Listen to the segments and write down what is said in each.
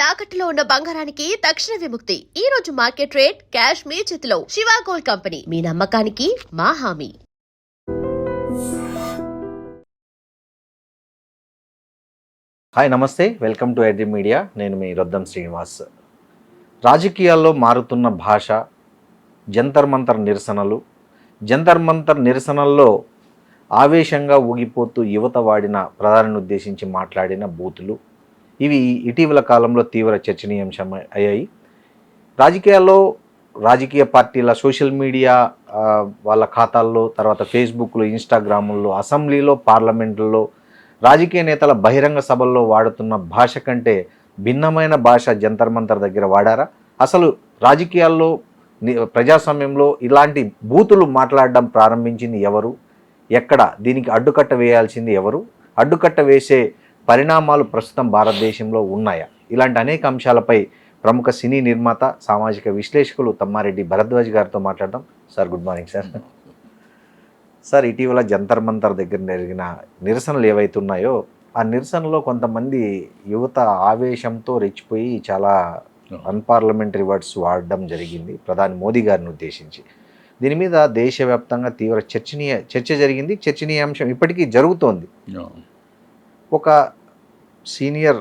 తాకట్టులో ఉన్న బంగారానికి తక్షణ విముక్తి. ఈ రోజు మార్కెట్ రేట్ క్యాష్ మీ చేతిలో. శివ గోల్డ్ కంపెనీ, మీ నమ్మకానికి మా హామీ. హాయ్, నమస్తే, వెల్కమ్ టు ఎడ్రీ మీడియా. నేను మీ రొద్దం శ్రీనివాస్. రాజకీయాల్లో మారుతున్న భాష, జంతర్ మంతర్ నిరసనలు, జంతర్ మంతర్ నిరసనల్లో ఆవేశంగా ఊగిపోతూ యువత వాడిన ప్రధానిని ఉద్దేశించి మాట్లాడిన బూతులు, ఇవి ఇటీవల కాలంలో తీవ్ర చర్చనీయాంశం అయ్యాయి. రాజకీయాల్లో రాజకీయ పార్టీల సోషల్ మీడియా వాళ్ళ ఖాతాల్లో, తర్వాత ఫేస్బుక్లో, ఇన్స్టాగ్రాముల్లో, అసెంబ్లీలో, పార్లమెంట్లో, రాజకీయ నేతల బహిరంగ సభల్లో వాడుతున్న భాష కంటే భిన్నమైన భాష జంతర్ మంతర్ దగ్గర వాడారా? అసలు రాజకీయాల్లో, ప్రజాస్వామ్యంలో ఇలాంటి బూతులు మాట్లాడడం ప్రారంభించింది ఎవరు? ఎక్కడ? దీనికి అడ్డుకట్ట వేయాల్సింది ఎవరు? అడ్డుకట్ట వేసే పరిణామాలు ప్రస్తుతం భారతదేశంలో ఉన్నాయా? ఇలాంటి అనేక అంశాలపై ప్రముఖ సినీ నిర్మాత, సామాజిక విశ్లేషకులు తమ్మారెడ్డి భరద్వాజ్ గారితో మాట్లాడడం. Sir, good morning sir. Sir, ఇటీవల జంతర్ మంతర్ దగ్గర జరిగిన నిరసనలు ఏవైతున్నాయో ఆ నిరసనలో కొంతమంది యువత ఆవేశంతో రెచ్చిపోయి చాలా అన్పార్లమెంటరీ వర్డ్స్ వాడడం జరిగింది ప్రధాని మోదీ గారిని ఉద్దేశించి. దీని మీద దేశవ్యాప్తంగా తీవ్ర చర్చ జరిగింది. చర్చనీయాంశం ఇప్పటికీ జరుగుతోంది. ఒక సీనియర్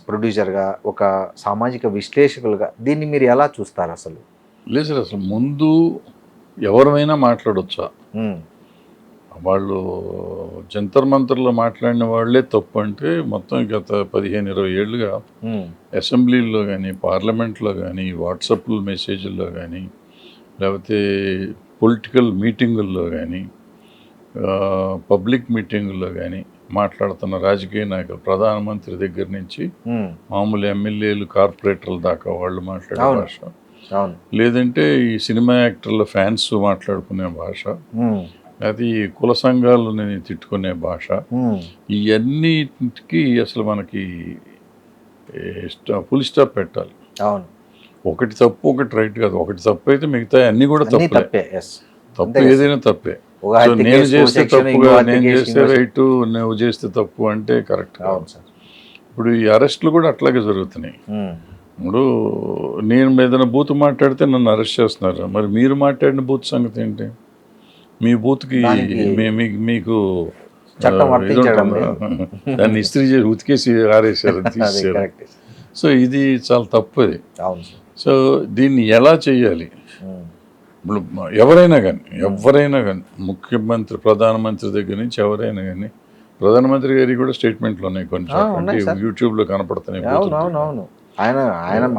ప్రొడ్యూసర్గా, ఒక సామాజిక విశ్లేషకులుగా దీన్ని మీరు ఎలా చూస్తారు? అసలు లేదు సార్, అసలు ముందు ఎవరైనా మాట్లాడొచ్చా? వాళ్ళు జంతర్ మంతర్లో మాట్లాడిన వాళ్ళే తప్పు అంటే మొత్తం గత 15-20 ఏళ్ళుగా అసెంబ్లీల్లో కానీ, పార్లమెంట్లో కానీ, వాట్సాప్ మెసేజ్ల్లో కానీ, లేకపోతే పొలిటికల్ మీటింగుల్లో కానీ, పబ్లిక్ మీటింగుల్లో కానీ మాట్లాడుతున్న రాజకీయ నాయకులు, ప్రధానమంత్రి దగ్గర నుంచి మామూలు ఎమ్మెల్యేలు, కార్పొరేటర్ల దాకా వాళ్ళు మాట్లాడే భాష, లేదంటే ఈ సినిమా యాక్టర్ల ఫ్యాన్స్ మాట్లాడుకునే భాష, అది కుల సంఘాలని తిట్టుకునే భాష, ఇవన్నిటికి అసలు మనకి ఫుల్ స్టాప్ పెట్టాలి. ఒకటి తప్పు, ఒకటి రైట్ కాదు. ఒకటి తప్పు అయితే మిగతా అన్నీ కూడా తప్పే. తప్పు ఏదైనా తప్పే. సో నేను చేస్తే తప్పుగా, నేను చేస్తే రైటు, నువ్వు చేస్తే తప్పు అంటే కరెక్ట్ కాదు సార్. ఇప్పుడు ఈ అరెస్టులు కూడా అట్లాగే జరుగుతున్నాయి. ఇప్పుడు నేను ఏదైనా బూత్ మాట్లాడితే నన్ను అరెస్ట్ చేస్తున్నారు. మరి మీరు మాట్లాడిన బూత్ సంగతి ఏంటి? మీ బూత్కి మీకు దాన్ని ఇస్త్రీ చేసి ఉతికేసి ఆరేసారు, తీసేసారు. సో ఇది చాలా తప్పది. సో దీన్ని ఎలా చేయాలి? ఇప్పుడు ఎవరైనా కానీ ముఖ్యమంత్రి, ప్రధానమంత్రి దగ్గర నుంచి ఎవరైనా కానీ, ప్రధానమంత్రి గారికి కూడా స్టేట్మెంట్లు ఉన్నాయి కొన్ని, యూట్యూబ్లో కనపడుతున్నాయి.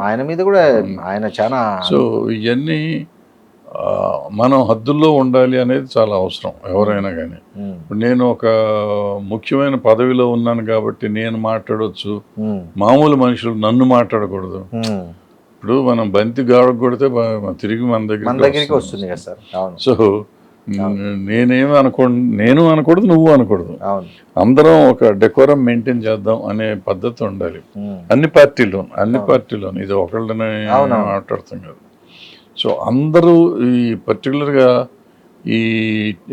ఆయన మీద కూడా ఆయన చాలా. సో ఇవన్నీ మనం హద్దుల్లో ఉండాలి అనేది చాలా అవసరం ఎవరైనా కానీ. నేను ఒక ముఖ్యమైన పదవిలో ఉన్నాను కాబట్టి నేను మాట్లాడవచ్చు, మామూలు మనుషులు నన్ను మాట్లాడకూడదు. ఇప్పుడు మనం బంతి గాడ కొడితే తిరిగి మన దగ్గరికి వస్తుంది కదా సార్. సో నేను అనకూడదు, నువ్వు అనకూడదు. అందరం ఒక డెకోరం మెయింటైన్ చేద్దాం అనే పద్ధతి ఉండాలి అన్ని పార్టీలో. ఇది ఒకళ్ళనే మాట్లాడుతాం కదా. సో అందరూ ఈ పర్టికులర్గా ఈ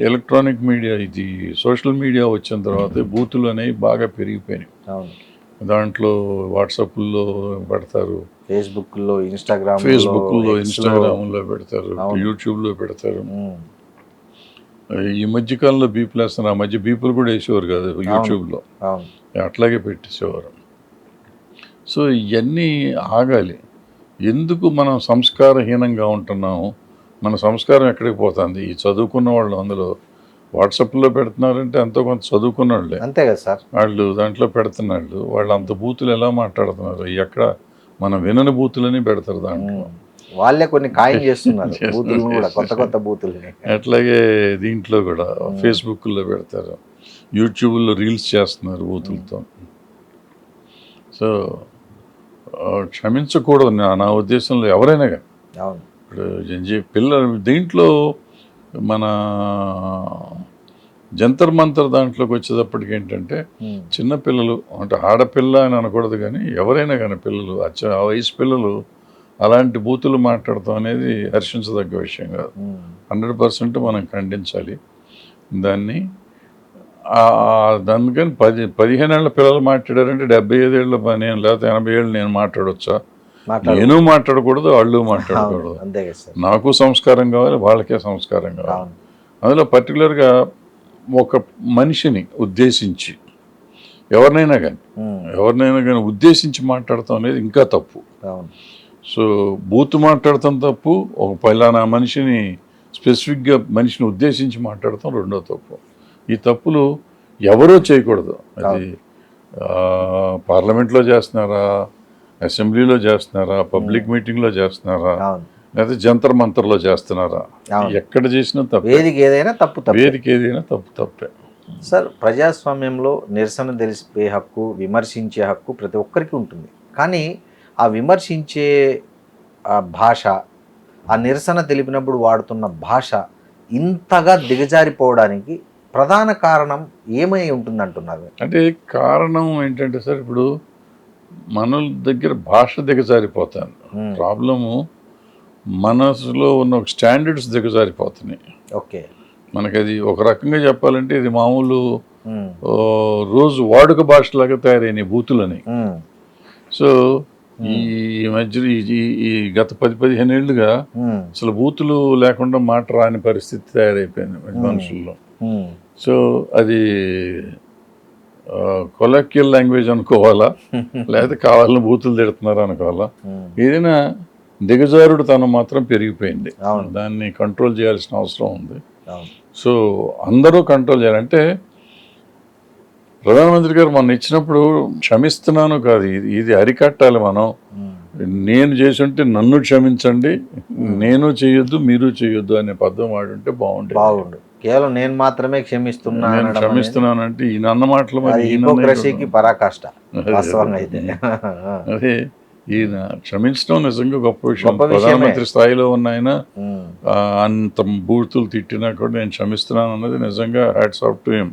ఎలక్ట్రానిక్ మీడియా, ఇది సోషల్ మీడియా వచ్చిన తర్వాత బూతులు అనేవి బాగా పెరిగిపోయినాయి. దాంట్లో వాట్సాప్లో పెడతారు, ఫేస్బుక్లో, ఇన్స్టాగ్రామ్లో పెడతారు, యూట్యూబ్లో పెడతారు. ఈ మధ్యకాలంలో బీపులు వేస్తున్నారు. ఆ మధ్య బీపులు కూడా వేసేవారు కాదు యూట్యూబ్లో, అట్లాగే పెట్టేసేవారు. సో ఇవన్నీ ఆగాలి. ఎందుకు మనం సంస్కారహీనంగా ఉంటున్నాము? మన సంస్కారం ఎక్కడికి పోతుంది? ఈ చదువుకున్న వాళ్ళు అందులో వాట్సాప్లో పెడుతున్నారంటే ఎంతో కొంత చదువుకున్న వాళ్ళే, అంతే కదా సార్. వాళ్ళు దాంట్లో పెడుతున్నాళ్ళు. వాళ్ళు అంత బూతులు ఎలా మాట్లాడుతున్నారు? ఎక్కడ మనం వినని బూతులని పెడతారు దాంట్లో. వాళ్ళే కొన్ని ఖాయం చేస్తున్నారు కొత్త బూతులు. అట్లాగే దీంట్లో కూడా ఫేస్బుక్లో పెడతారు, యూట్యూబ్లో రీల్స్ చేస్తున్నారు బూతులతో. సో క్షమించకూడదు నా ఉద్దేశంలో ఎవరైనా కానీ. ఇప్పుడు పిల్లలు దీంట్లో మన జంతర్ మంతర్ దాంట్లోకి వచ్చేటప్పటికి ఏంటంటే, చిన్నపిల్లలు అంటే ఆడపిల్ల అని అనకూడదు కానీ ఎవరైనా కానీ పిల్లలు, ఆ వయసు పిల్లలు అలాంటి బూతులు మాట్లాడటం అనేది హర్షించదగ్గ విషయం కాదు. 100% మనం ఖండించాలి దాన్ని. అందుకని 15 ఏళ్ళ పిల్లలు మాట్లాడారంటే 75 ఏళ్ళ నేను లేకపోతే 80 ఏళ్ళు నేను మాట్లాడొచ్చా? నేను మాట్లాడకూడదు, వాళ్ళు మాట్లాడకూడదు. అంతే కదా సార్. నాకు సంస్కారం కావాలి, వాళ్ళకే సంస్కారం కావాలి. అందులో పర్టికులర్గా ఒక మనిషిని ఉద్దేశించి ఎవరినైనా కానీ ఉద్దేశించి మాట్లాడటం అనేది ఇంకా తప్పు. సో బూత్ మాట్లాడటం తప్పు, ఒక పలానా మనిషిని స్పెసిఫిక్గా మనిషిని ఉద్దేశించి మాట్లాడటం రెండో తప్పు. ఈ తప్పులు ఎవరో చేయకూడదు. అది పార్లమెంట్లో చేస్తున్నారా, అసెంబ్లీలో చేస్తున్నారా, పబ్లిక్ మీటింగ్లో చేస్తున్నారా, లేకపోతే జంతర్ మంతర్లో చేస్తున్నారా, ఎక్కడ చేసినా తప్పు. వేదిక ఏదైనా తప్పే. సార్, ప్రజాస్వామ్యంలో నిరసన తెలిపే హక్కు, విమర్శించే హక్కు ప్రతి ఒక్కరికి ఉంటుంది. కానీ ఆ విమర్శించే భాష, ఆ నిరసన తెలిపినప్పుడు వాడుతున్న భాష ఇంతగా దిగజారిపోవడానికి ప్రధాన కారణం ఏమై ఉంటుంది అంటున్నారు? అంటే కారణం ఏంటంటే సార్, ఇప్పుడు మన దగ్గర భాష దిగజారిపోతాను. ప్రాబ్లము మనసులో ఉన్న ఒక స్టాండర్డ్స్ దిగజారిపోతున్నాయి. ఓకే. మనకి అది ఒక రకంగా చెప్పాలంటే ఇది మామూలు రోజు వాడుక భాషలాగా తయారైన బూతులని. సో ఈ మధ్యలో ఈ గత 10-15 ఏళ్ళుగా అసలు బూతులు లేకుండా మాట రాని పరిస్థితి తయారైపోయింది మనుషుల్లో. సో అది కొలక్యువల్ లాంగ్వేజ్ అనుకోవాలా, లేకపోతే కావాలని బూతులు తిడుతున్నారు అనుకోవాలా, ఏదైనా దిగజారుడు తనం మాత్రం పెరిగిపోయింది. దాన్ని కంట్రోల్ చేయాల్సిన అవసరం ఉంది. సో అందరూ కంట్రోల్ చేయాలంటే ప్రధానమంత్రి గారు మొన్న ఇచ్చినప్పుడు క్షమిస్తున్నాను కాదు, ఇది అరికట్టాలి. మనం నేను చేసి ఉంటే నన్ను క్షమించండి, నేను చేయొద్దు మీరు చేయొద్దు అనే పద్ధతి వాడుంటే బాగుండు. కేవలం నేను మాత్రమే క్షమిస్తున్నానంటే ఈయన అన్న మాటలు పరాకాష్ట. అదే ఈయన క్షమించడం నిజంగా గొప్ప విషయం. ప్రధానమంత్రి స్థాయిలో ఉన్న ఆయన అంత బూతులు తిట్టినా కూడా నేను క్షమిస్తున్నాను అన్నది నిజంగా hats off to him.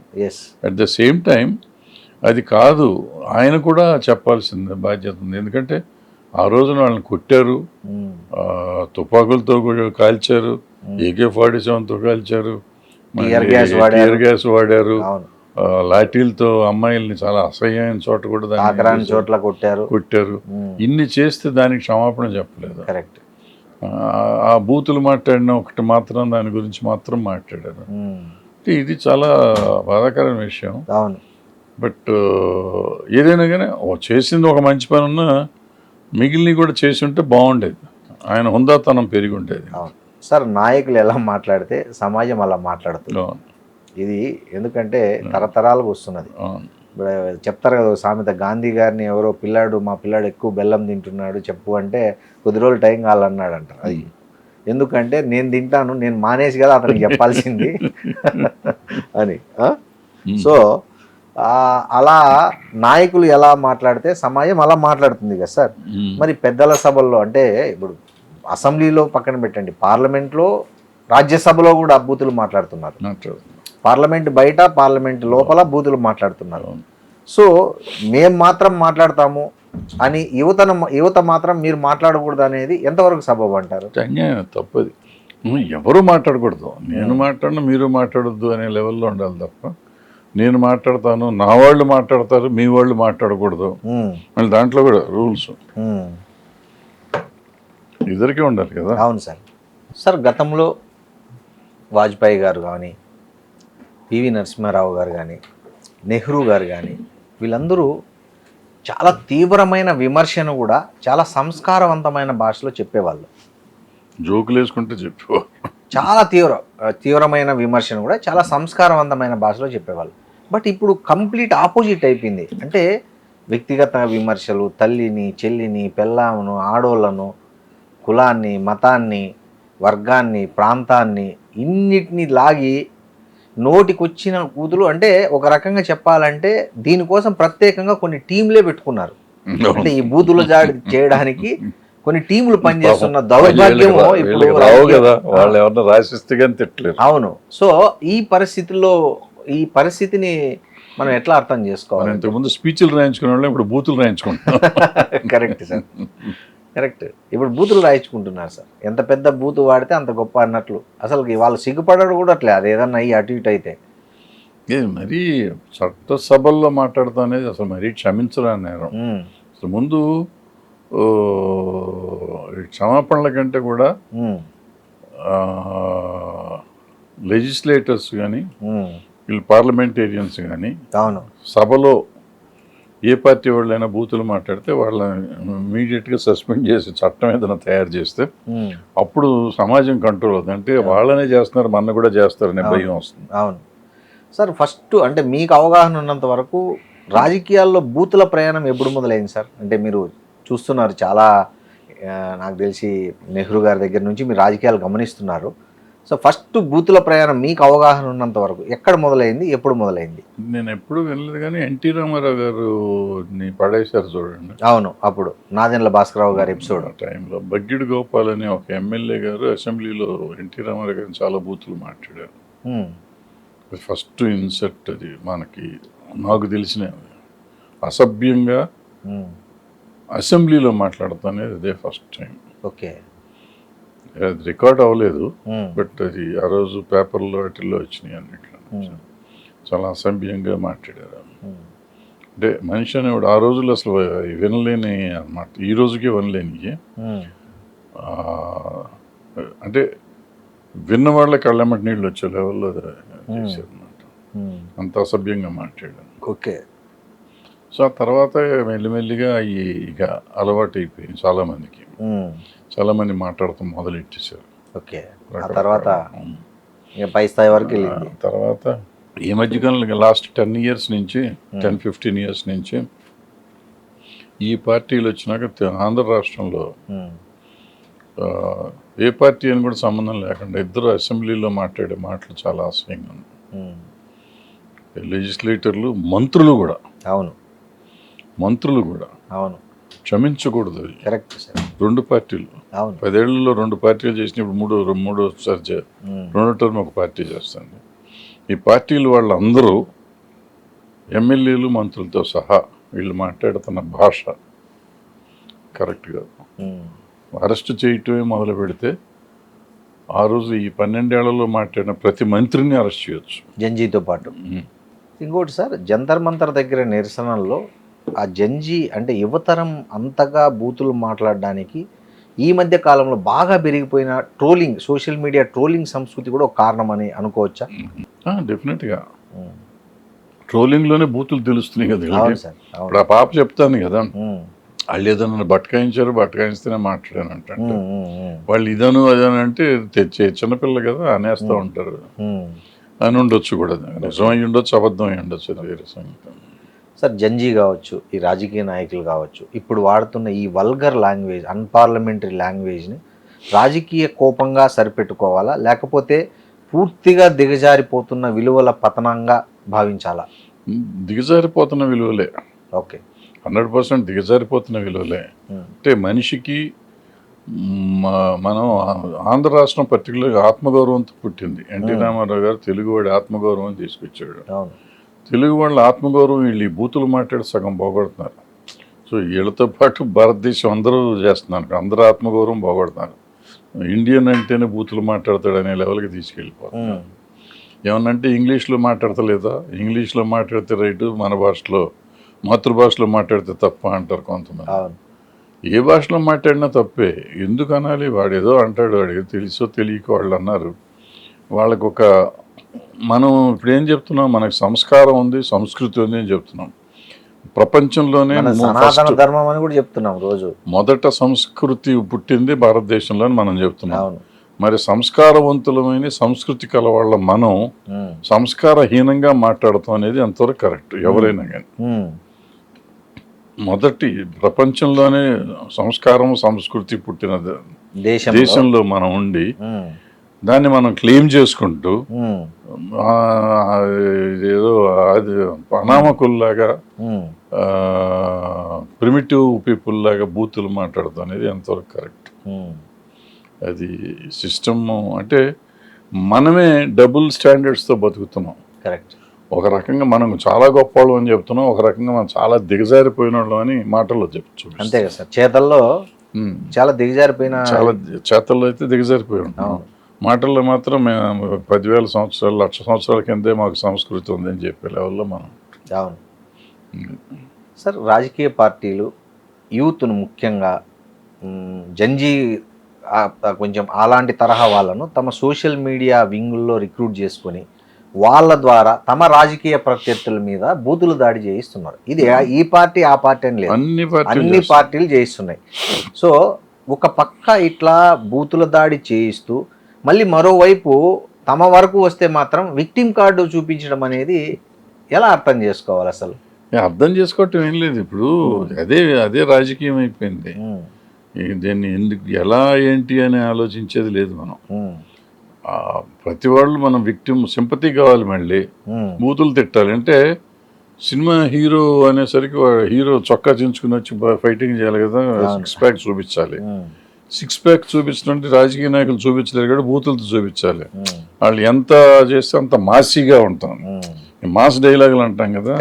At the same time అది కాదు, ఆయన కూడా చెప్పాల్సింది బాధ్యత ఉంది. ఎందుకంటే ఆ రోజున వాళ్ళని కొట్టారు, తుపాకులతో కూడా కాల్చారు, AK-47తో కాల్చారు, టియర్ గ్యాస్ వాడారు, లాఠీలతో అమ్మాయిల్ని చాలా అసహ్యమైన చోట కూడా చోట్ల కొట్టారు. ఇన్ని చేస్తే దానికి క్షమాపణ చెప్పలేదు. కరెక్ట్. ఆ బూతులు మాట్లాడిన ఒకటి మాత్రం దాని గురించి మాత్రం మాట్లాడారు. ఇది చాలా బాధాకరమైన విషయం. బట్ ఏదైనా కానీ చేసింది ఒక మంచి పని ఉన్నా మిగిలినవి కూడా చేసి ఉంటే బాగుండేది, ఆయన హుందాతనం పెరిగి ఉండేది. సార్, నాయకులు ఎలా మాట్లాడితే సమాజం అలా మాట్లాడుతుంది. ఇది ఎందుకంటే తరతరాలకు వస్తున్నది. చెప్తారు కదా సామెత, గాంధీ గారిని ఎవరో మా పిల్లాడు ఎక్కువ బెల్లం తింటున్నాడు చెప్పు అంటే కొద్ది రోజులు టైం కావాలన్నాడు అంటారు. అది ఎందుకంటే నేను తింటాను, నేను మానేసి కదా అతనికి చెప్పాల్సింది అని. సో అలా నాయకులు ఎలా మాట్లాడితే సమాజం అలా మాట్లాడుతుంది కదా సార్. మరి పెద్దల సభల్లో అంటే ఇప్పుడు అసెంబ్లీలో పక్కన పెట్టండి, పార్లమెంట్లో, రాజ్యసభలో కూడా బూతులు మాట్లాడుతున్నారు. పార్లమెంట్ బయట, పార్లమెంట్ లోపల బూతులు మాట్లాడుతున్నారు. సో మేము మాత్రం మాట్లాడతాము అని యువత మాత్రం మీరు మాట్లాడకూడదు అనేది ఎంతవరకు సబబు అంటారు? తప్పది. ఎవరు మాట్లాడకూడదు, నేను మాట్లాడినా మీరు మాట్లాడొద్దు అనే లెవెల్లో ఉండాలి తప్ప నేను మాట్లాడతాను, నా వాళ్ళు మాట్లాడతారు, మీ వాళ్ళు మాట్లాడకూడదు మళ్ళీ దాంట్లో కూడా రూల్స్ ఇద్దరికీ ఉండాలి కదా. అవును సార్. సార్, గతంలో వాజ్పేయి గారు కానీ, పివి నరసింహారావు గారు కానీ, నెహ్రూ గారు కానీ, వీళ్ళందరూ చాలా తీవ్రమైన విమర్శను కూడా చాలా సంస్కారవంతమైన భాషలో చెప్పేవాళ్ళు. జోకులు వేసుకుంటే చెప్పేవాళ్ళు. చాలా తీవ్రమైన విమర్శను కూడా చాలా సంస్కారవంతమైన భాషలో చెప్పేవాళ్ళు. బట్ ఇప్పుడు కంప్లీట్ ఆపోజిట్ అయిపోయింది. అంటే వ్యక్తిగత విమర్శలు, తల్లిని, చెల్లిని, పెళ్ళామును, ఆడోళ్ళను, కులాన్ని, మతాన్ని, వర్గాన్ని, ప్రాంతాన్ని ఇన్నిటిని లాగి నోటికొచ్చిన కూతులు. అంటే ఒక రకంగా చెప్పాలంటే దీనికోసం ప్రత్యేకంగా కొన్ని టీంలే పెట్టుకున్నారు. అంటే ఈ బూతులు జాడి చేయడానికి కొన్ని టీములు పనిచేస్తున్న దౌర్భాగ్యము ఇప్పుడు. అవును. సో ఈ పరిస్థితుల్లో ఈ పరిస్థితిని మనం ఎట్లా అర్థం చేసుకోవాలి? ఇంతకుముందు స్పీచ్లు రాయించుకునే వాళ్ళు ఇప్పుడు బూతులు రాయించుకుంటున్నాం. Correct sir, correct. ఇప్పుడు బూతులు రాయించుకుంటున్నారు సార్. ఎంత పెద్ద బూతు వాడితే అంత గొప్ప అన్నట్లు. అసలు వాళ్ళు సిగ్గుపడడు కూడా అట్లే, అది ఏదన్నా అయ్యి అటు ఇటు అయితే. మరీ చట్టసభల్లో మాట్లాడతాం అనేది అసలు మరీ క్షమించరాని నేరం. అసలు ముందు క్షమాపణల కంటే కూడా లెజిస్లేటర్స్ కానీ వీళ్ళు పార్లమెంటేరియన్స్ కానీ సభలో ఏ పార్టీ వాళ్ళైనా బూతులు మాట్లాడితే వాళ్ళని ఇమీడియట్గా సస్పెండ్ చేసి చట్టం ఏదైనా తయారు చేస్తే అప్పుడు సమాజం కంట్రోల్ అవుతుంది. అంటే వాళ్ళనే చేస్తున్నారు, మన కూడా చేస్తారనే భయం వస్తుంది. అవును సార్. ఫస్ట్ అంటే మీకు అవగాహన ఉన్నంత వరకు రాజకీయాల్లో బూతుల ప్రయాణం ఎప్పుడు మొదలైంది సార్? అంటే మీరు చూస్తున్నారు చాలా, నాకు తెలిసి నెహ్రూ గారి దగ్గర నుంచి మీరు రాజకీయాలు గమనిస్తున్నారు. సో ఫస్ట్ బూతుల ప్రయాణం మీకు అవగాహన ఉన్నంత వరకు ఎక్కడ మొదలైంది, ఎప్పుడు మొదలైంది? నేను ఎప్పుడు వినలేదు కానీ ఎన్టీ రామారావు గారు పడేశారు చూడండి. అవును, అప్పుడు నాదెండ్ల భాస్కరరావు గారి ఎపిసోడ్ టైంలో బగ్గిడి గోపాల్ అని ఒక ఎమ్మెల్యే గారు అసెంబ్లీలో ఎన్టీ రామారావు గారిని చాలా బూతులు మాట్లాడారు. ఫస్ట్ ఇన్సెట్ అది మనకి, నాకు తెలిసిన అసభ్యంగా అసెంబ్లీలో మాట్లాడతానేది అదే ఫస్ట్ టైం. ఓకే, అది రికార్డ్ అవ్వలేదు, బట్ అది ఆ రోజు పేపర్లో వాటిల్లో వచ్చినాయి అన్నిట్లో. చాలా అసభ్యంగా మాట్లాడారు. అంటే మనిషి అనేవాడు ఆ రోజుల్లో అసలు వినలేని అన్నమాట, ఈ రోజుకే వినలేని. అంటే విన్న వాళ్ళ కళ్ళెమ్మటి నీళ్ళు వచ్చే లెవెల్లో చేశారు అన్నమాట. అంత అసభ్యంగా మాట్లాడాను. ఓకే. సో ఆ తర్వాత మెల్లిమెల్లిగా ఇక అలవాటు అయిపోయింది చాలామందికి. చాలామంది మాట్లాడటం మొదలెట్టేశారు. ఓకే, తర్వాత పై స్థాయి వరకు వెళ్ళింది. తర్వాత ఈ మధ్యకాలంలో లాస్ట్ 10 years నుంచి 10-15 years నుంచి ఈ పార్టీలు వచ్చినాక ఆంధ్ర రాష్ట్రంలో ఏ పార్టీ అని కూడా సంబంధం లేకుండా ఇద్దరు అసెంబ్లీలో మాట్లాడే మాటలు చాలా అసహ్యంగా ఉన్నాయి. లెజిస్లేటర్లు, మంత్రులు కూడా. అవును, మంత్రులు కూడా. అవును, క్షమించకూడదు అది. Correct sir. 2 పార్టీలు 10 ఏళ్లలో 2 పార్టీలు చేసినప్పుడు మూడోసారి 2వ టర్మ్ ఒక పార్టీ చేస్తుంది. ఈ పార్టీలు వాళ్ళందరూ ఎమ్మెల్యేలు, మంత్రులతో సహా వీళ్ళు మాట్లాడుతున్న భాష కరెక్ట్ కాదు. అరెస్ట్ చేయటమే మొదలు పెడితే ఆ రోజు ఈ 12 ఏళ్లలో మాట్లాడిన ప్రతి మంత్రిని అరెస్ట్ చేయొచ్చు జంజీతో పాటు. ఇంకోటి సార్, జంతర్ మంతర్ దగ్గర నిరసనల్లో ఆ జంజీ అంటే యువతరం అంతగా బూతులు మాట్లాడడానికి ఈ మధ్య కాలంలో బాగా పెరిగిపోయిన ట్రోలింగ్, సోషల్ మీడియా ట్రోలింగ్ సంస్కృతి కూడా ఒక కారణం అని అనుకోవచ్చా? డెఫినెట్గా ట్రోలింగ్లోనే బూతులు తెలుస్తున్నాయి కదా. ఇప్పుడు ఆ పాప చెప్తాను కదా, వాళ్ళు ఏదో నన్ను బట్టకాయిస్తేనే మాట్లాడాను అంటే వాళ్ళు ఇదను అదని అంటే చిన్నపిల్ల కదా అనేస్తూ ఉంటారు అని ఉండొచ్చు కూడా. నిజం అయి ఉండొచ్చు, అబద్ధం అయి ఉండొచ్చు, అది వేరే సంగతి. సార్, జంజీ కావచ్చు, ఈ రాజకీయ నాయకులు కావచ్చు, ఇప్పుడు వాడుతున్న ఈ వల్గర్ లాంగ్వేజ్, అన్పార్లమెంటరీ లాంగ్వేజ్ని రాజకీయ కోపంగా సరిపెట్టుకోవాలా, లేకపోతే పూర్తిగా దిగజారిపోతున్న విలువల పతనంగా భావించాలా? దిగజారిపోతున్న విలువలే. ఓకే, 100% దిగజారిపోతున్న విలువలే. అంటే మనిషికి మనం ఆంధ్ర రాష్ట్రం పర్టికులర్గా ఆత్మగౌరవంతో పుట్టింది. ఎన్టీ రామారావు గారు తెలుగువాడి ఆత్మగౌరవం తీసుకొచ్చాడు. తెలుగు వాళ్ళ ఆత్మగౌరవం వీళ్ళు ఈ బూతులు మాట్లాడి సగం పోగొడుతున్నారు. సో వీళ్ళతో పాటు భారతదేశం అందరూ చేస్తున్నారు, అందరూ ఆత్మగౌరవం పోగొడుతున్నారు. ఇండియన్ అంటేనే బూతులు మాట్లాడతాడు అనే లెవెల్కి తీసుకెళ్ళిపోతున్నారు. ఏమన్నంటే ఇంగ్లీష్లో మాట్లాడతలేదా, ఇంగ్లీష్లో మాట్లాడితే రైటు, మన భాషలో మాతృభాషలో మాట్లాడితే తప్ప అంటారు కొంతమంది. ఏ భాషలో మాట్లాడినా తప్పే, ఎందుకు అనాలి? వాడు ఏదో అంటాడు, వాడికి తెలుసో తెలియక వాళ్ళు అన్నారు. వాళ్ళకు ఒక మనం ఇప్పుడు ఏం చెప్తున్నాం, మనకు సంస్కారం ఉంది, సంస్కృతి ఉంది అని చెప్తున్నాం. ప్రపంచంలోనే సనాతన ధర్మం అని కూడా చెప్తున్నాం రోజు. మొదట సంస్కృతి పుట్టింది భారతదేశంలో అని మనం చెప్తున్నాం. మరి సంస్కారవంతులమైన సంస్కృతి కలవాళ్ళ మనం సంస్కారహీనంగా మాట్లాడతాం అనేది ఎంతవరకు కరెక్ట్? ఎవరైనా కానీ మొదటి ప్రపంచంలోనే సంస్కారం, సంస్కృతి పుట్టిన దేశంలో మనం ఉండి దాన్ని మనం క్లెయిమ్ చేసుకుంటూ ఏదో అది అనామకుల్లాగా, ప్రిమిటివ్ పీపుల్ లాగా బూతులు మాట్లాడతాం అనేది ఎంతవరకు కరెక్ట్? అది సిస్టమ్. అంటే మనమే డబుల్ స్టాండర్డ్స్తో బతుకుతున్నాం. కరెక్ట్. ఒక రకంగా మనం చాలా గొప్పవాళ్ళం అని చెప్తున్నాం, ఒక రకంగా మనం చాలా దిగజారిపోయిన వాళ్ళం అని మాటల్లో చెప్పచ్చు. అంతే కదా సార్, చేతల్లో చాలా దిగజారిపోయిన, చాలా చేతల్లో అయితే దిగజారిపోయి ఉంటాం. మాటల్లో మాత్రం మేము 10,000 సంవత్సరాలు 1,00,000 సంవత్సరాల కిందే మాకు సంస్కృతి ఉందని చెప్పే లెవెల్లో మనం. అవును సార్. రాజకీయ పార్టీలు యూత్ను ముఖ్యంగా జంజీ కొంచెం అలాంటి తరహా వాళ్ళను తమ సోషల్ మీడియా వింగుల్లో రిక్రూట్ చేసుకొని వాళ్ళ ద్వారా తమ రాజకీయ ప్రత్యర్థుల మీద బూతులు దాడి చేయిస్తున్నారు. ఇది ఈ పార్టీ ఆ పార్టీ అని లేదు, అన్ని పార్టీలు చేయిస్తున్నాయి. సో ఒక పక్క ఇట్లా బూతుల దాడి చేయిస్తూ మళ్ళీ మరోవైపు తమ వరకు వస్తే మాత్రం విక్టిమ్ కార్డు చూపించడం అనేది ఎలా అర్థం చేసుకోవాలి అసలు? అర్థం చేసుకోవటం ఏం లేదు. ఇప్పుడు అదే రాజకీయం అయిపోయింది. దీన్ని ఎందుకు ఎలా ఏంటి అని ఆలోచించేది లేదు మనం. ప్రతి వాళ్ళు మనం విక్టిమ్ సింపతి కావాలి, మళ్ళీ బూతులు తిట్టాలి. అంటే సినిమా హీరో అనేసరికి హీరో చొక్కా చించుకుని వచ్చి ఫైటింగ్ చేయాలి కదా, 6 ప్యాక్ చూపించాలి. 6 ప్యాక్ చూపించినట్టు రాజకీయ నాయకులు చూపించలేరు కదా, బూతులతో చూపించాలి. వాళ్ళు ఎంత చేస్తే అంత మాసీగా ఉంటాం. మాస్ డైలాగులు అంటాం కదా,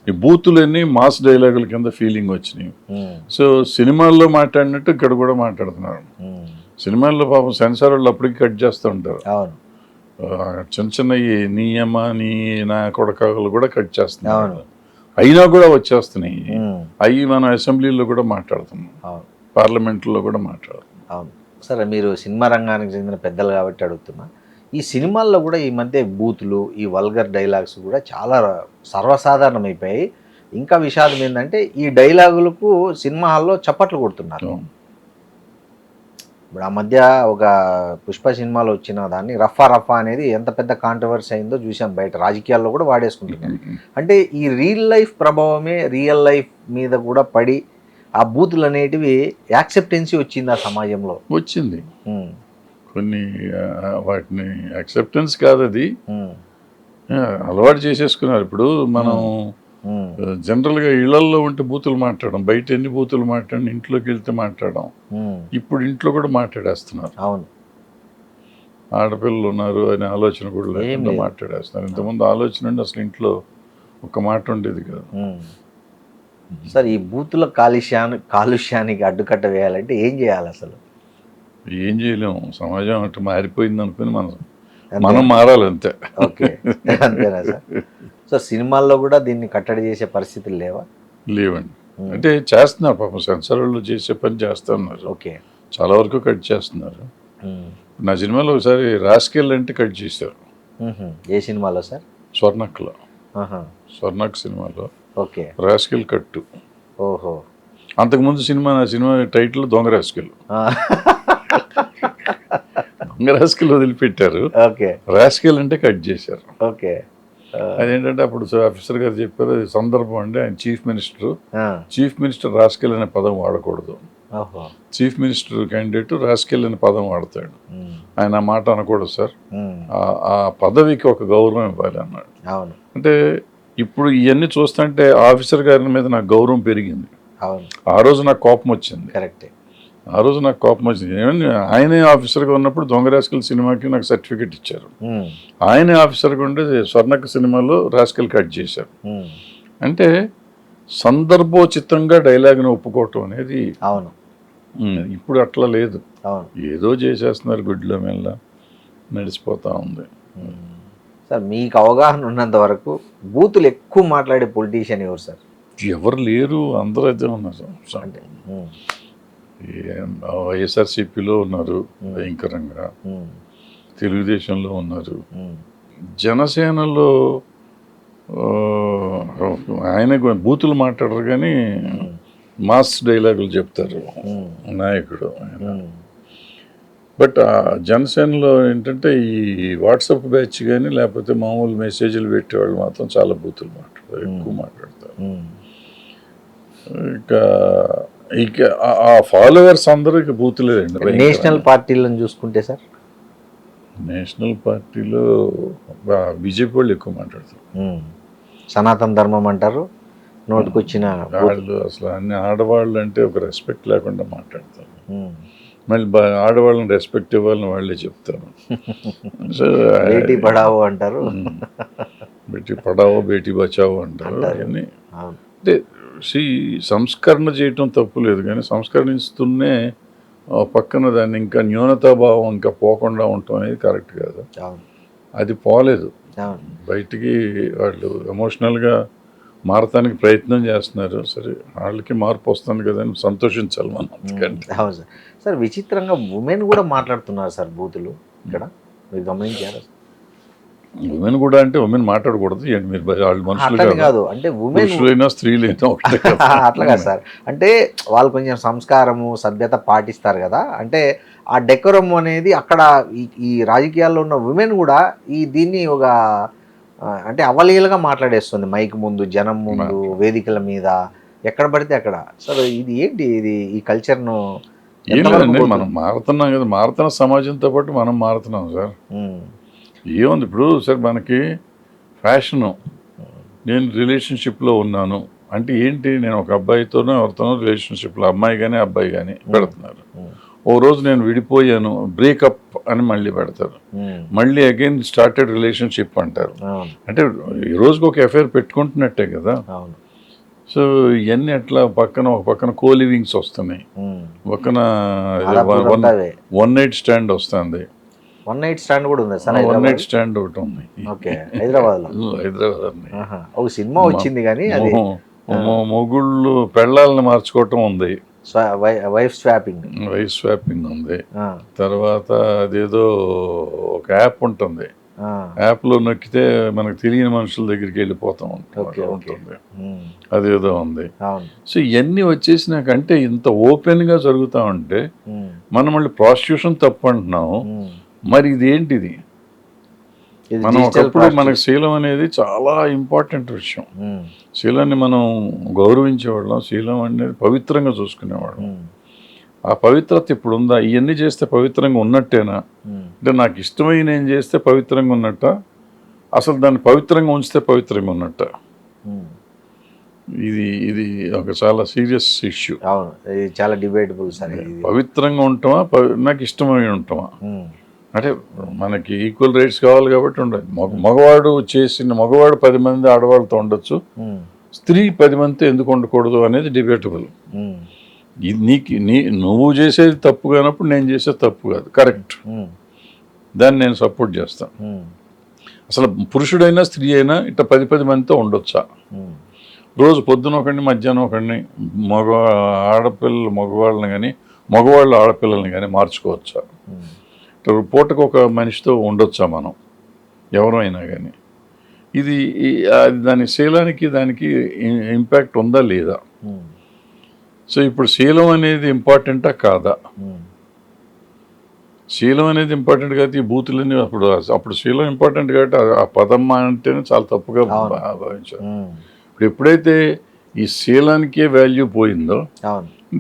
ఈ బూతులన్నీ మాస్ డైలాగుల కింద ఫీలింగ్ వచ్చినాయి. సో సినిమాల్లో మాట్లాడినట్టు ఇక్కడ కూడా మాట్లాడుతున్నారు. సినిమాల్లో పాపం సెన్సార్ వాళ్ళు అప్పటికి కట్ చేస్తూ ఉంటారు. చిన్న చిన్న నీ అమ్మ నీ నా కొడకాలు కూడా కట్ చేస్తున్నారు. అయినా కూడా వచ్చేస్తున్నాయి. అవి మనం అసెంబ్లీలో కూడా మాట్లాడుతున్నాం, పార్లమెంట్లో కూడా మాట్లాడుతున్నాం. అవును. సరే, మీరు సినిమా రంగానికి చెందిన పెద్దలు కాబట్టి అడుగుతున్నా, ఈ సినిమాల్లో కూడా ఈ మధ్య బూతులు, ఈ వల్గర్ డైలాగ్స్ కూడా చాలా సర్వసాధారణమైపోయాయి. ఇంకా విషాదం ఏంటంటే ఈ డైలాగులకు సినిమా హాల్లో చప్పట్లు కొడుతున్నారు. ఇప్పుడు ఆ మధ్య ఒక పుష్ప సినిమాలో వచ్చిన దాన్ని రఫా రఫా అనేది ఎంత పెద్ద కాంట్రవర్సీ అయిందో చూసాం. బయట రాజకీయాల్లో కూడా వాడేసుకుంటున్నారు. అంటే ఈ రియల్ లైఫ్ ప్రభావమే రియల్ లైఫ్ మీద కూడా పడి ఆ బూతులు అనేటివి యాక్సెప్టెన్సీ వచ్చింది ఆ సమాజంలో. వచ్చింది కొన్ని వాటిని యాక్సెప్టెన్స్ కాదు, అది అలవాటు చేసేసుకున్నారు. ఇప్పుడు మనం జనరల్గా ఇళ్లల్లో ఉంటే బూతులు మాట్లాడడం, బయట ఎన్ని బూతులు మాట్లాడి ఇంట్లోకి వెళ్తే మాట్లాడడం. ఇప్పుడు ఇంట్లో కూడా మాట్లాడేస్తున్నారు. అవును, ఆడపిల్లలు ఉన్నారు అనే ఆలోచన కూడా లేకుండా మాట్లాడేస్తున్నారు. ఇంతకుముందు ఆలోచన ఉండి అసలు ఇంట్లో ఒక మాట ఉండేది కాదు. సార్, ఈ బూతుల కాలుష్యానికి అడ్డుకట్ట వేయాలంటే ఏం చేయాలి అసలు? ఏం చేయలేము, సమాజం అటు మారిపోయింది అనుకుని మనం మారాలి అంతే. ఓకే, అంతేనా సార్? సో సినిమాల్లో కూడా దీన్ని కట్టడి చేసే పరిస్థితులు లేవండి. అంటే చేస్తున్నారు పాపం, సెన్సార్ వాళ్ళు చేసే పని చేస్తున్నారు. ఓకే, చాలా వరకు కట్ చేస్తున్నారు. నా సినిమాలో ఒకసారి రాస్కెల్ అంటే కట్ చేశారు. ఏ సినిమాలో సార్? స్వర్ణక్లో, స్వర్ణక్ సినిమాలో. ఓకే, రాస్కెల్ కట్టు. ఓహో. అంతకుముందు నా సినిమా టైటిల్ దొంగ రాస్కెల్. దొంగ రాస్కెల్ వదిలిపెట్టారు, రాస్కెల్ అంటే కట్ చేశారు. ఓకే, అదేంటంటే అప్పుడు ఆఫీసర్ గారు చెప్పారు, సందర్భం అండి, ఆయన చీఫ్ మినిస్టర్ రాస్కెల్ అనే పదం వాడకూడదు. చీఫ్ మినిస్టర్ క్యాండిడేట్ రాస్కెల్ అనే పదం వాడతాడు, ఆయన ఆ మాట అనకూడదు సార్, ఆ పదవికి ఒక గౌరవం ఇవ్వాలి అన్నాడు. అంటే ఇప్పుడు ఇవన్నీ చూస్తుంటే ఆఫీసర్ గారి మీద నాకు గౌరవం పెరిగింది. ఆ రోజు నాకు కోపం వచ్చింది. కరెక్టే, ఆ రోజు నాకు కోపం వచ్చింది. ఆయనే ఆఫీసర్గా ఉన్నప్పుడు దొంగ రాస్కెల్ సినిమాకి నాకు సర్టిఫికెట్ ఇచ్చారు. ఆయనే ఆఫీసర్గా ఉండే స్వర్ణక్ సినిమాలో రాస్కెల్ కట్ చేశారు. అంటే సందర్భోచితంగా డైలాగ్ని ఒప్పుకోవటం అనేది. అవును, ఇప్పుడు అట్లా లేదు. ఏదో చేసేస్తున్నారు, గుడ్లో మెల్ల నడిచిపోతూ ఉంది. సార్, మీకు అవగాహన ఉన్నంత వరకు బూతులు ఎక్కువ మాట్లాడే పొలిటీషియన్ ఎవరు సార్? ఎవరు లేరు, అందరూ అయితే ఉన్నారు. అంటే వైఎస్ఆర్సీపీలో ఉన్నారు భయంకరంగా, తెలుగుదేశంలో ఉన్నారు, జనసేనలో ఆయన బూతులు మాట్లాడరు కానీ మాస్ డైలాగులు చెప్తారు నాయకుడు. బట్ జనసేనలో ఏంటంటే ఈ వాట్సాప్ బ్యాచ్ కానీ లేకపోతే మామూలు మెసేజ్లు పెట్టేవాళ్ళు మాత్రం చాలా బూతులు మాట్లాడతారు, ఎక్కువ మాట్లాడతారు. ఇక ఆ ఫాలోవర్స్ అందరూ ఇక బూతులేదండి. నేషనల్ పార్టీలను చూసుకుంటే సార్, నేషనల్ పార్టీలో బీజేపీ వాళ్ళు ఎక్కువ మాట్లాడతారు. సనాతన ధర్మం అంటారు, నోటికొచ్చిన వాళ్ళు అసలు అన్ని ఆడవాళ్ళు అంటే ఒక రెస్పెక్ట్ లేకుండా మాట్లాడతారు. మళ్ళీ ఆడవాళ్ళని రెస్పెక్ట్ ఇవ్వాలని వాళ్ళే చెప్తారు. సో బేటీ పడావో అంటారు, బేటీ పడావో బేటీ బచావో అంటారు. అవన్నీ అంటే సంస్కరణ చేయటం తప్పు లేదు, కానీ సంస్కరణిస్తూనే పక్కన దాన్ని ఇంకా న్యూనతాభావం ఇంకా పోకుండా ఉండటం అనేది కరెక్ట్ కాదు. అది పోలేదు, బయటికి వాళ్ళు ఎమోషనల్గా మారటానికి ప్రయత్నం చేస్తున్నారు. సరే, వాళ్ళకి మార్పు వస్తుంది కదా అని సంతోషించాలి మనం. అవును సార్. సార్ విచిత్రంగా ఉమెన్ కూడా మాట్లాడుతున్నారు సార్ బూతులు ఇక్కడ, మీరు గమనించారా? ఉమెన్ కూడా అంటే ఉమెన్ మాట్లాడకూడదు ఏంటి మీరు? వాళ్ళు మనుషులు కాదు అంటే పురుషులైనా స్త్రీలైనా ఒకటే అట్లా కాదు సార్. అంటే వాళ్ళు కొంచెం సంస్కారము సభ్యత పాటిస్తారు కదా, అంటే ఆ డెకోరం అనేది అక్కడ ఈ రాజకీయాల్లో ఉన్న ఉమెన్ కూడా దీన్ని ఒక అంటే అవలీలగా మాట్లాడేస్తుంది మైక్ ముందు, జనం ముందు, వేదికల మీద, ఎక్కడ పడితే అక్కడ. సార్ ఇది ఏంటి, ఇది ఈ కల్చర్ను మనం మారుతున్నాం కదా, మారుతున్న సమాజంతో పాటు మనం మారుతున్నాం సార్. ఏముంది ఇప్పుడు సార్, మనకి ఫ్యాషను, నేను రిలేషన్షిప్లో ఉన్నాను అంటే ఏంటి, నేను ఒక అబ్బాయితోనో ఎవరితోనో రిలేషన్షిప్లో, అమ్మాయి కానీ అబ్బాయి కానీ పెడుతున్నారు. ఓ రోజు నేను విడిపోయాను, బ్రేకప్ అని మళ్ళీ పెడతారు, మళ్ళీ అగైన్ స్టార్టెడ్ రిలేషన్షిప్ అంటారు. అంటే ఈ రోజుకి ఒక అఫైర్ పెట్టుకుంటున్నట్టే కదా. సో ఇవన్నీ అట్లా ఒక పక్కన కోలివింగ్స్ వస్తున్నాయి, పక్కన వన్ నైట్ స్టాండ్ వస్తుంది. వన్ నైట్ స్టాండ్ కూడా ఉంది సార్. వన్ నైట్ స్టాండ్ ఒకటి ఉంది హైదరాబాద్ ఒక సినిమా వచ్చింది కానీ అది మొగుళ్ళు పెళ్ళాలని మార్చుకోవటం ఉంది, వైఫ్ స్వాపింగ్ ఉంది. తర్వాత అదేదో ఒక యాప్ ఉంటుంది, యాప్లో నొక్కితే మనకు తెలియని మనుషుల దగ్గరికి వెళ్ళిపోతాం ఉంటుంది, అదేదో ఉంది. సో ఇవన్నీ వచ్చేసినాకంటే ఇంత ఓపెన్గా జరుగుతూ ఉంటే మనం మళ్ళీ ప్రాస్టిట్యూషన్ తప్పు అంటున్నాము. మరి ఇదేంటిది? మనం ఒకప్పుడు మనకు శీలం అనేది చాలా ఇంపార్టెంట్ విషయం. శీలాన్ని మనం గౌరవించేవాళ్ళం, శీలం అనేది పవిత్రంగా చూసుకునేవాళ్ళం. ఆ పవిత్రత ఇప్పుడు ఉందా? ఇవన్నీ చేస్తే పవిత్రంగా ఉన్నట్టేనా? అంటే నాకు ఇష్టమై నేను చేస్తే పవిత్రంగా ఉన్నట్ట, అసలు దాన్ని పవిత్రంగా ఉంచితే పవిత్రంగా ఉన్నట్ట? ఇది ఒక చాలా సీరియస్ ఇష్యూ. చాలా డిబేటబుల్ సార్. పవిత్రంగా ఉంటామా, నాకు ఇష్టమై ఉంటామా? అంటే మనకి ఈక్వల్ రైట్స్ కావాలి కాబట్టి ఉండదు. మగవాడు 10 మంది ఆడవాళ్ళతో ఉండొచ్చు, స్త్రీ 10 మందితో ఎందుకు ఉండకూడదు అనేది డిబేటబుల్. నువ్వు చేసేది తప్పు కానప్పుడు నేను చేసేది తప్పు కాదు, కరెక్ట్, దాన్ని నేను సపోర్ట్ చేస్తాను. అసలు పురుషుడైనా స్త్రీ అయినా ఇట్లా 10 మందితో ఉండొచ్చా? రోజు పొద్దున ఒకడిని, మధ్యాహ్నం ఒకడిని, మగవాళ్ళని కానీ మగవాళ్ళు ఆడపిల్లల్ని కానీ మార్చుకోవచ్చా? పూటకు ఒక మనిషితో ఉండొచ్చా మనం ఎవరైనా కానీ? ఇది దాని శీలానికి దానికి ఇంపాక్ట్ ఉందా లేదా? సో ఇప్పుడు శీలం అనేది ఇంపార్టెంటా కాదా? శీలం అనేది ఇంపార్టెంట్ కాబట్టి ఈ బూతులన్నీ అప్పుడు శీలం ఇంపార్టెంట్ కాబట్టి ఆ పదం అంటేనే చాలా తప్పుగా భావించారు. ఇప్పుడు ఎప్పుడైతే ఈ శీలానికే వాల్యూ పోయిందో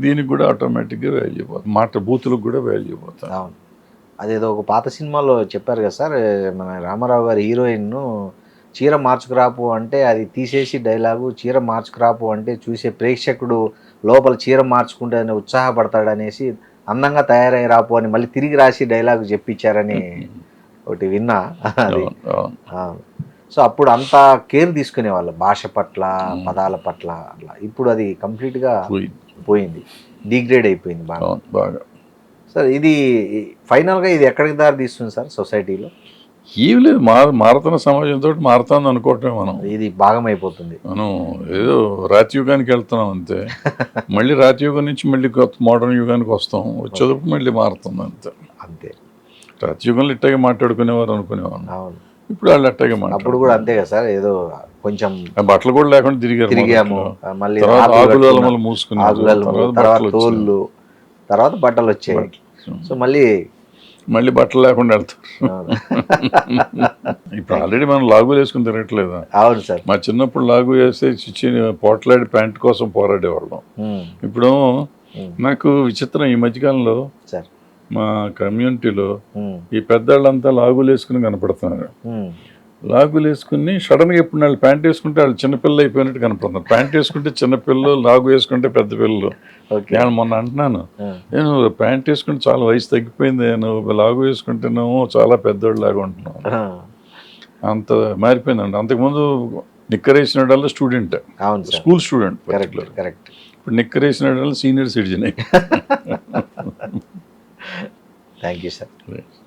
దీనికి కూడా ఆటోమేటిక్గా వాల్యూ పోతుంది, బూతులకు కూడా వాల్యూ పోతుంది. అదేదో ఒక పాత సినిమాలో చెప్పారు కదా సార్, మన రామారావు గారి హీరోయిన్ను చీర మార్చుకురాపు అంటే అది తీసేసి డైలాగు, చీర మార్చుకురాపు అంటే చూసే ప్రేక్షకుడు లోపల చీర మార్చుకుంటే ఉత్సాహపడతాడనేసి అందంగా తయారై రాపు అని మళ్ళీ తిరిగి రాసి డైలాగు చెప్పించారని ఒకటి విన్నా. అది సో అప్పుడు అంత కేర్ తీసుకునేవాళ్ళు భాష పట్ల, పదాల పట్ల. అట్లా ఇప్పుడు అది కంప్లీట్గా పోయింది, డిగ్రేడ్ అయిపోయింది బాగా. సార్ ఇది ఫైనల్గా ఇది ఎక్కడికి దారి తీస్తుంది సార్ సొసైటీలో? ఏం లేదు, మారుతున్న సమాజంతో మారుతుంది అనుకోవటమే. మనం ఇది భాగం అయిపోతుంది, మనం ఏదో రాతియుగానికి వెళ్తున్నాం అంతే. మళ్ళీ రాతియుగం నుంచి మళ్ళీ కొత్త మోడర్న్ యుగానికి వస్తాం, వచ్చేటప్పుడు మళ్ళీ మారుతుంది అంతే. రాతియుగంలో ఇట్టాగే మాట్లాడుకునేవారు అనుకునేవారు, ఇప్పుడు వాళ్ళు అట్టాగే అప్పుడు కూడా అంతే కదా సార్. ఏదో కొంచెం బట్టలు కూడా లేకుండా తిరిగాము, మళ్ళీ ఆకులు మూసుకున్నారు, తర్వాత తోళ్ళు, తర్వాత బట్టలు వచ్చాయి. సో మళ్ళీ బట్టలు లేకుండా వెళ్తారు. ఇప్పుడు ఆల్రెడీ మనం లాగులు వేసుకుని తిరగట్లేదా? అవును సార్. మా చిన్నప్పుడు లాగు వేస్తే పోట్లాడి ప్యాంట్ కోసం పోరాడేవాళ్ళం. ఇప్పుడు నాకు విచిత్రం, ఈ మధ్యకాలంలో మా కమ్యూనిటీలో ఈ పెద్దవాళ్ళంతా లాగులు వేసుకుని కనపడుతున్నారు. లాగులు వేసుకుని సడన్గా ఎప్పుడు వాళ్ళు ప్యాంట్ వేసుకుంటే వాళ్ళు చిన్నపిల్లలు అయిపోయినట్టు కనపడుతున్నారు. ప్యాంట్ వేసుకుంటే చిన్నపిల్లలు, లాగు వేసుకుంటే పెద్ద పిల్లలు. నేను మొన్న అంటున్నాను, నేను ప్యాంట్ వేసుకుంటే చాలా వయసు తగ్గిపోయింది, నువ్వు లాగు వేసుకుంటేనేమో చాలా పెద్దోళ్ళు లాగా ఉంటున్నావు. అంత మారిపోయిందండి. అంతకుముందు నిక్కర్ వేసినోడల్లా స్టూడెంట్, స్కూల్ స్టూడెంట్. కరెక్ట్. ఇప్పుడు నిక్కర్ వేసినోడల్లా senior citizen. Thank you sir. Right.